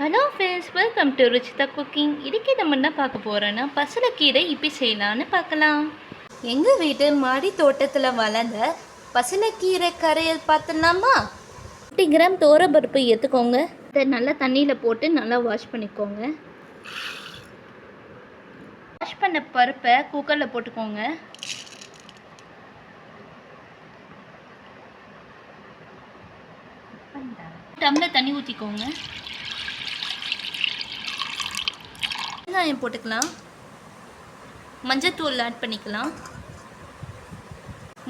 Hello friends, welcome to Ruchitha cooking. இதுக்கு நம்ம என்ன பார்க்க போகிறோன்னா பசலைக்கீரை இப்படி செய்யலான்னு பார்க்கலாம். எங்கள் வீட்டு மாடி தோட்டத்தில் வளர்ந்த பசலைக்கீரை கரையல் பார்த்துடலாமா? 50 கிராம் பருப்பு எடுத்துக்கோங்க. இதை நல்லா தண்ணியில் போட்டு நல்லா வாஷ் பண்ணிக்கோங்க. வாஷ் பண்ண பருப்பை குக்கரில் போட்டுக்கோங்க. டம்ளர் தண்ணி ஊற்றிக்கோங்க. வெங்காயம் போட்டுக்கலாம். மஞ்சத்தூள் ஆட் பண்ணிக்கலாம்.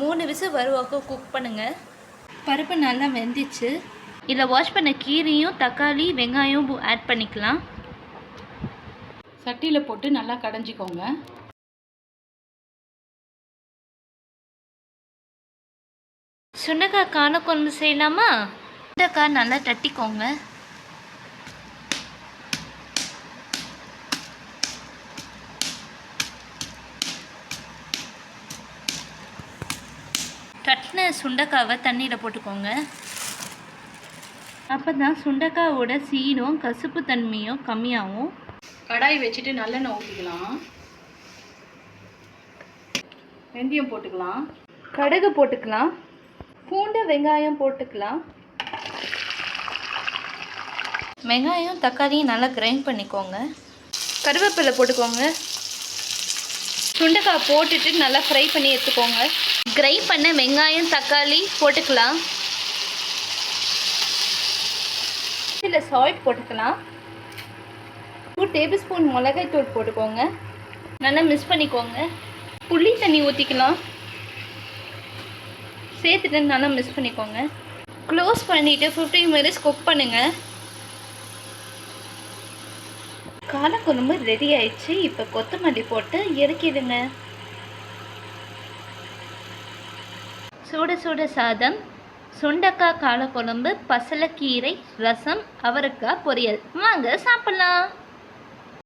3 விசில் வருவாக்க குக் பண்ணுங்கள். பருப்பு நல்லா வெந்துச்சு. இதில் வாஷ் பண்ண கீரையும் தக்காளி வெங்காயம் ஆட் பண்ணிக்கலாம். சட்டியில் போட்டு நல்லா கடைஞ்சிக்கோங்க. சுண்டைக்காய் காரக்குழம்பு செய்யலாமா? சுண்டைக்காய் நல்லா தட்டிக்கோங்க. தட்டின சுண்டைக்காவை தண்ணியில் போட்டுக்கோங்க. அப்போ தான் சுண்டைக்காவோட சீனும் கசப்பு தன்மையும் கம்மியாகும். கடாய் வச்சுட்டு நல்லெண்ணெய் ஊற்றிக்கலாம். வெந்தயம் போட்டுக்கலாம். கடுகு போட்டுக்கலாம். பூண்டு வெங்காயம் போட்டுக்கலாம். வெங்காயம் தக்காளியும் நல்லா கிரைண்ட் பண்ணிக்கோங்க. கருவேப்பிலை போட்டுக்கோங்க. சுண்டைக்காய் போட்டுட்டு நல்லா ஃப்ரை பண்ணி எடுத்துக்கோங்க. கிரைண்ட் பண்ண வெங்காயம் தக்காளி போட்டுக்கலாம். இதில் சால்ட் போட்டுக்கலாம். 2 டேபிள் ஸ்பூன் மிளகாய் தூள் போட்டுக்கோங்க. நல்லா மிக்ஸ் பண்ணிக்கோங்க. புளி தண்ணி ஊற்றிக்கலாம். சேர்த்துட்டு நல்லா மிக்ஸ் பண்ணிக்கோங்க. க்ளோஸ் பண்ணிவிட்டு 15 மினிட்ஸ் குக் பண்ணுங்கள். காரக்குழம்பு ரெடி ஆயிடுச்சு. இப்போ கொத்தமல்லி போட்டு இறக்கிடுங்க. சுட சுட சாதம், சுண்டைக்காய் காரக்குழம்பு, பசலைக்கீரை ரசம், அவரைக்காய் பொரியல். வாங்க சாப்பிட்லாம்.